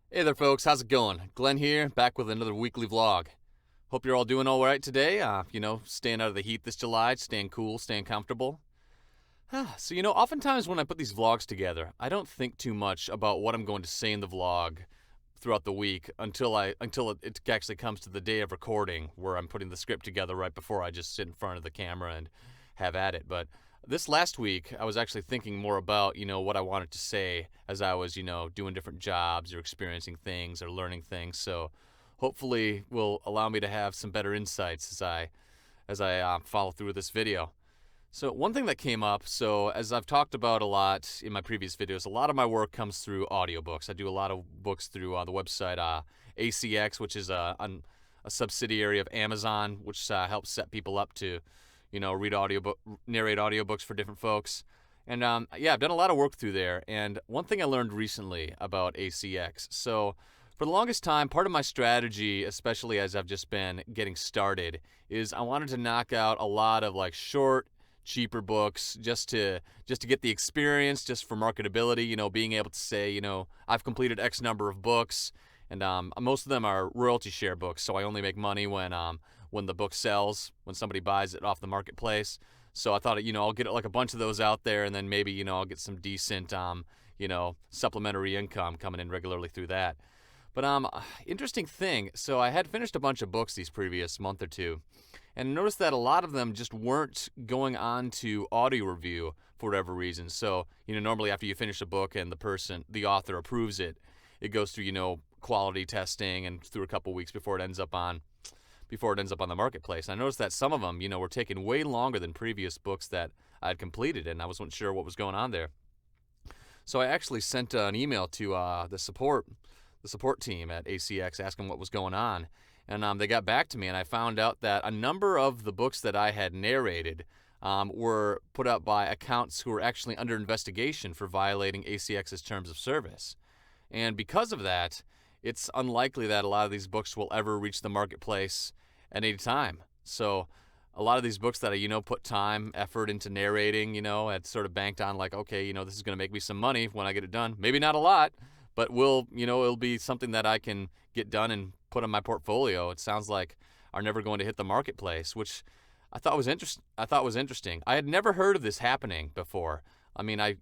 Hey there, folks. How's it going? Glenn here, back with another weekly vlog. Hope you're all doing all right today. Staying out of the heat this July, staying cool, staying comfortable. Oftentimes when I put these vlogs together, I don't think too much about what I'm going to say in the vlog throughout the week until it actually comes to the day of recording, where I'm putting the script together right before I just sit in front of the camera and have at it. But this last week, I was actually thinking more about, what I wanted to say as I was, doing different jobs or experiencing things or learning things. So hopefully will allow me to have some better insights as I follow through this video. So one thing that came up, so as I've talked about a lot in my previous videos, a lot of my work comes through audiobooks. I do a lot of books through the website ACX, which is a subsidiary of Amazon, which helps set people up to, narrate audiobooks for different folks. And I've done a lot of work through there. And one thing I learned recently about ACX, so for the longest time, part of my strategy, especially as I've just been getting started, is I wanted to knock out a lot of like short, cheaper books just to get the experience, just for marketability, being able to say, I've completed X number of books, and most of them are royalty share books, so I only make money when the book sells, when somebody buys it off the marketplace. So I thought, I'll get like a bunch of those out there, and then maybe, I'll get some decent, supplementary income coming in regularly through that. But interesting thing, so I had finished a bunch of books these previous month or two, and noticed that a lot of them just weren't going on to audio review for whatever reason. So, normally after you finish a book and the author approves it, it goes through, quality testing and through a couple weeks before it ends up on the marketplace. And I noticed that some of them, were taking way longer than previous books that I'd completed, and I wasn't sure what was going on there. So I actually sent an email to the support team at ACX asking what was going on. And they got back to me, and I found out that a number of the books that I had narrated were put up by accounts who were actually under investigation for violating ACX's terms of service. And because of that, it's unlikely that a lot of these books will ever reach the marketplace at any time. So a lot of these books that I, put time, effort into narrating, had sort of banked on like, okay, this is going to make me some money when I get it done. Maybe not a lot, but it'll be something that I can get done and put on my portfolio. It sounds like are never going to hit the marketplace, which I thought was interesting. I had never heard of this happening before. I mean, I'd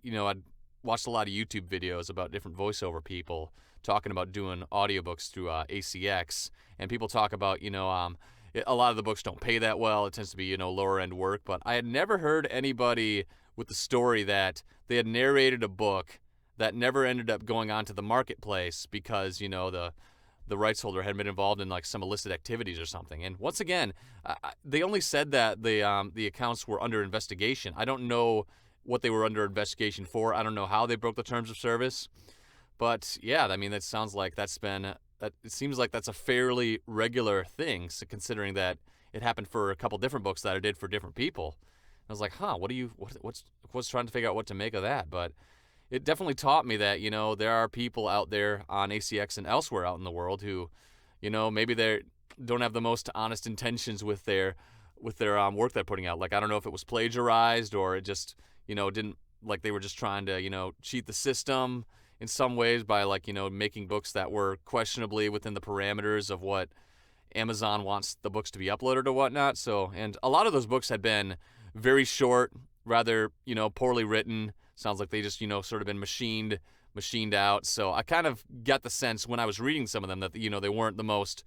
watched a lot of YouTube videos about different voiceover people talking about doing audiobooks through ACX, and people talk about, a lot of the books don't pay that well. It tends to be, lower end work, but I had never heard anybody with the story that they had narrated a book that never ended up going onto the marketplace because, the rights holder had been involved in like some illicit activities or something. And once again, they only said that the accounts were under investigation. I don't know what they were under investigation for. I don't know how they broke the terms of service. But yeah, I mean, that sounds like it seems like that's a fairly regular thing, so considering that it happened for a couple different books that I did for different people. I was like, what's trying to figure out what to make of that? But it definitely taught me that, there are people out there on ACX and elsewhere out in the world who, maybe they don't have the most honest intentions with their work they're putting out. Like, I don't know if it was plagiarized or it just, didn't, like they were just trying to, cheat the system in some ways by like, making books that were questionably within the parameters of what Amazon wants the books to be uploaded or whatnot. So, and a lot of those books had been very short, rather, poorly written. Sounds like they just, sort of been machined out. So I kind of got the sense when I was reading some of them that, they weren't the most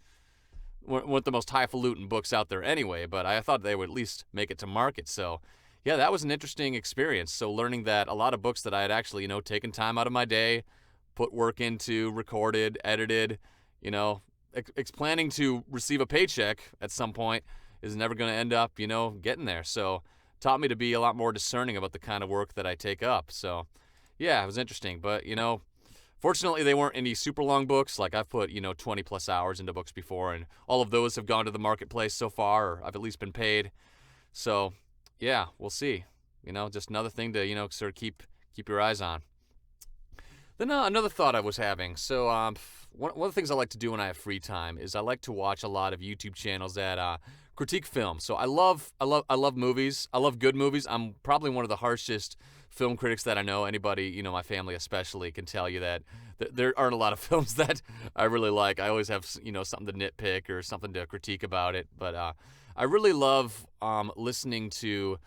highfalutin books out there anyway, but I thought they would at least make it to market. So yeah, that was an interesting experience. So learning that a lot of books that I had actually, taken time out of my day, put work into, recorded, edited, planning to receive a paycheck at some point is never going to end up, getting there. So taught me to be a lot more discerning about the kind of work that I take up. So yeah, it was interesting. But, fortunately they weren't any super long books. Like I've put, 20 plus hours into books before, and all of those have gone to the marketplace so far, or I've at least been paid. So yeah, we'll see. Just another thing to, sort of keep your eyes on. Then another thought I was having. So one of the things I like to do when I have free time is I like to watch a lot of YouTube channels that critique film. So I love movies. I love good movies. I'm probably one of the harshest film critics that I know, anybody, my family especially, can tell you that there aren't a lot of films that I really like. I always have, something to nitpick or something to critique about it. But I really love listening to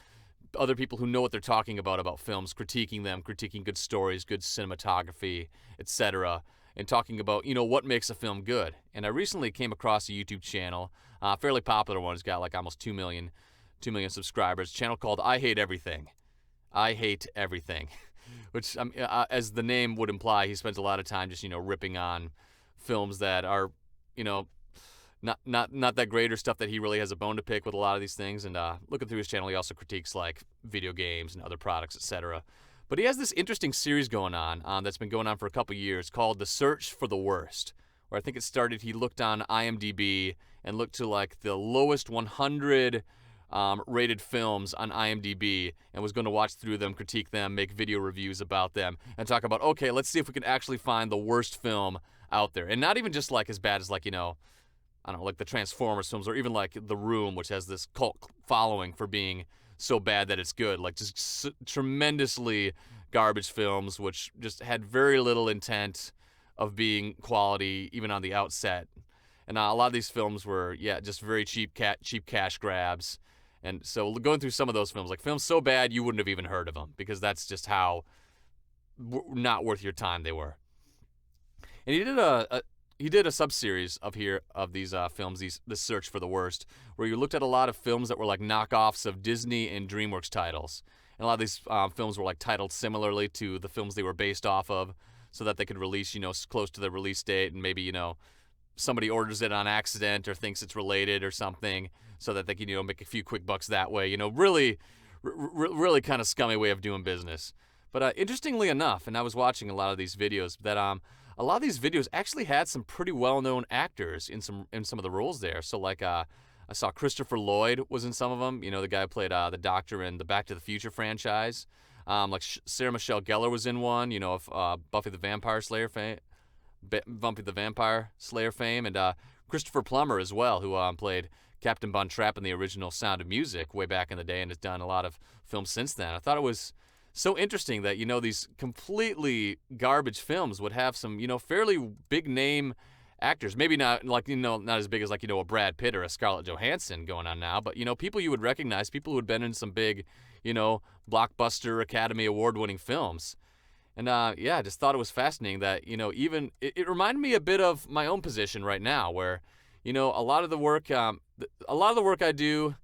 other people who know what they're talking about films, critiquing them, critiquing good stories, good cinematography, etc., and talking about, what makes a film good. And I recently came across a YouTube channel, a fairly popular one. It's got like almost 2 million subscribers, a channel called I Hate Everything. I Hate Everything, which, as the name would imply, he spends a lot of time just, ripping on films that are, not that great, or stuff that he really has a bone to pick with a lot of these things. And looking through his channel, he also critiques like video games and other products, etc. But he has this interesting series going on that's been going on for a couple years called The Search for the Worst, where I think it started, he looked on IMDb and looked to like the lowest 100 rated films on IMDb and was going to watch through them, critique them, make video reviews about them, and talk about, okay, let's see if we can actually find the worst film out there. And not even just like as bad as like, I don't know, like the Transformers films, or even like The Room, which has this cult following for being so bad that it's good. Like just tremendously garbage films, which just had very little intent of being quality, even on the outset. And a lot of these films were, just very cheap cash grabs. And so going through some of those films, like films so bad you wouldn't have even heard of them, because that's just how not worth your time they were. And he did a sub-series of these films, this Search for the Worst, where you looked at a lot of films that were like knockoffs of Disney and DreamWorks titles. And a lot of these films were like titled similarly to the films they were based off of, so that they could release, close to the release date, and maybe, somebody orders it on accident or thinks it's related or something, so that they can, make a few quick bucks that way. Really kind of scummy way of doing business. But interestingly enough, and I was watching a lot of these videos, that a lot of these videos actually had some pretty well-known actors in some of the roles there. So like I saw Christopher Lloyd was in some of them. The guy who played the Doctor in the Back to the Future franchise. Like Sarah Michelle Gellar was in one. Of Buffy the Vampire Slayer fame. And Christopher Plummer as well, who played Captain Von Trapp in the original Sound of Music way back in the day, and has done a lot of films since then. I thought it was so interesting that, these completely garbage films would have some, fairly big name actors. Maybe not like, not as big as like, a Brad Pitt or a Scarlett Johansson going on now, but, people you would recognize, people who had been in some big, blockbuster Academy Award-winning films. And I just thought it was fascinating that, even it reminded me a bit of my own position right now, where, a lot of the work I do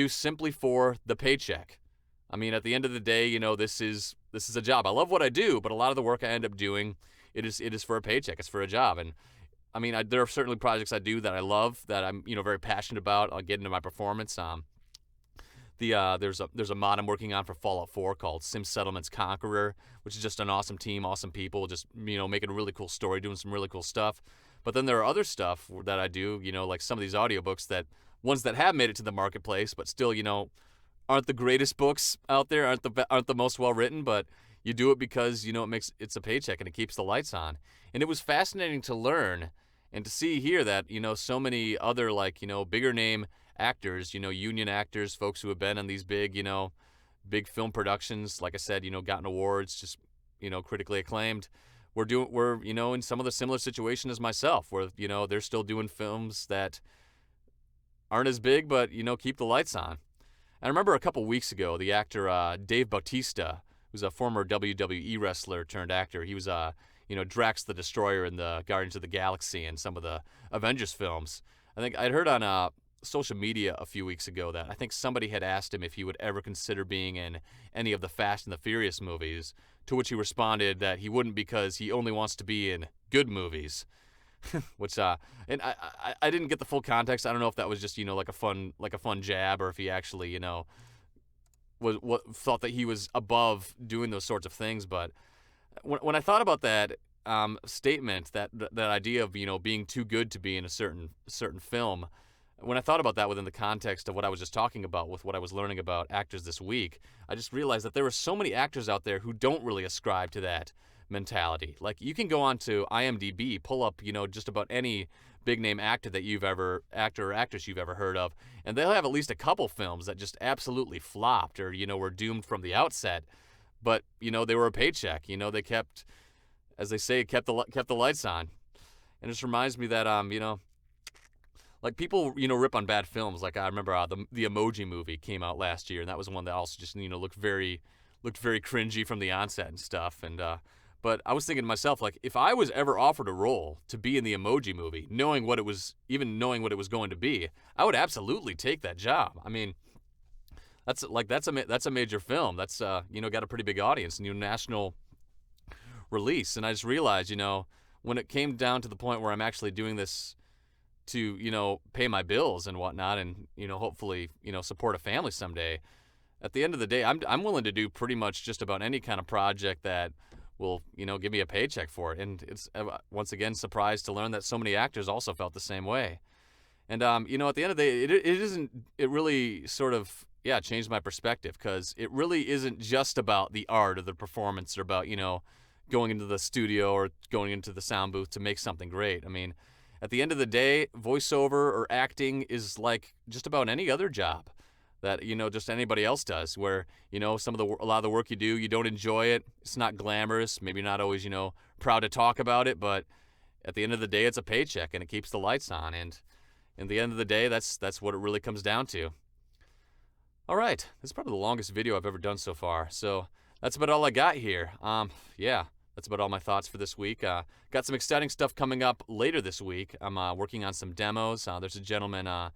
simply for the paycheck. I mean, at the end of the day, this is a job. I love what I do, but a lot of the work I end up doing, it is for a paycheck. It's for a job. And I mean, there are certainly projects I do that I love, that I'm, very passionate about. I'll get into my performance. There's a mod I'm working on for Fallout 4 called Sim Settlements Conqueror, which is just an awesome team, awesome people, just, making a really cool story, doing some really cool stuff. But then there are other stuff that I do, like some of these audiobooks, ones that have made it to the marketplace, but still, aren't the greatest books out there, aren't the most well written, but you do it because, it's a paycheck and it keeps the lights on. And it was fascinating to learn and to see here that, so many other, like, bigger name actors, union actors, folks who have been on these big, big film productions, like I said, gotten awards, just, critically acclaimed. We're in some of the similar situation as myself, where, they're still doing films that aren't as big, but, keep the lights on. I remember a couple weeks ago, the actor Dave Bautista, who's a former WWE wrestler turned actor. He was, Drax the Destroyer in the Guardians of the Galaxy and some of the Avengers films. I think I'd heard on social media a few weeks ago that I think somebody had asked him if he would ever consider being in any of the Fast and the Furious movies, to which he responded that he wouldn't, because he only wants to be in good movies. Which and I didn't get the full context. I don't know if that was just like a fun jab, or if he actually thought that he was above doing those sorts of things. But when I thought about that statement, that idea of being too good to be in a certain film, when I thought about that within the context of what I was just talking about with what I was learning about actors this week, I just realized that there are so many actors out there who don't really ascribe to that mentality. Like, you can go on to IMDb, pull up, just about any big name actor or actress you've ever heard of, and they'll have at least a couple films that just absolutely flopped, or, were doomed from the outset. but they were a paycheck. They kept, as they say, kept the lights on. And it just reminds me that like people rip on bad films. Like I remember the Emoji Movie came out last year, and that was one that also just looked very cringy from the onset and stuff. And but I was thinking to myself, like, if I was ever offered a role to be in the Emoji Movie, knowing what it was going to be, I would absolutely take that job. I mean, that's a major film. That's got a pretty big audience, national release. And I just realized, when it came down to the point where I'm actually doing this to pay my bills and whatnot, and hopefully support a family someday. At the end of the day, I'm willing to do pretty much just about any kind of project that will give me a paycheck for it. And it's once again surprised to learn that so many actors also felt the same way. And at the end of the day, it really sort of changed my perspective, because it really isn't just about the art or the performance or about going into the studio or going into the sound booth to make something great. I mean, at the end of the day, voiceover or acting is like just about any other job that just anybody else does, where a lot of the work you do, you don't enjoy it. It's not glamorous. Maybe not always proud to talk about it, but at the end of the day, it's a paycheck and it keeps the lights on. And at the end of the day, that's what it really comes down to. All right, this is probably the longest video I've ever done so far. So that's about all I got here. That's about all my thoughts for this week. Got some exciting stuff coming up later this week. I'm working on some demos. There's a gentleman,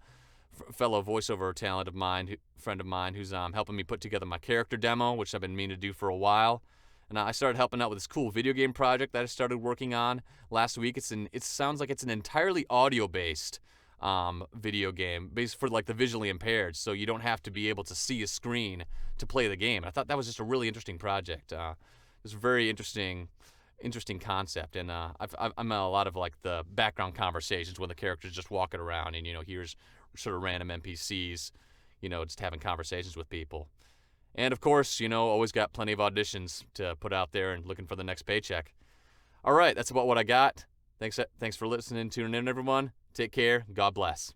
fellow voiceover talent of mine, friend of mine, who's helping me put together my character demo, which I've been meaning to do for a while. And I started helping out with this cool video game project that I started working on last week. It sounds like it's an entirely audio-based video game, based for like the visually impaired, so you don't have to be able to see a screen to play the game. And I thought that was just a really interesting project. It's a very interesting concept, and I'm in a lot of like the background conversations when the character's just walking around and here's sort of random NPCs, just having conversations with people. And of course, always got plenty of auditions to put out there and looking for the next paycheck. All right, that's about what I got. Thanks for listening, tuning in, everyone. Take care. God bless.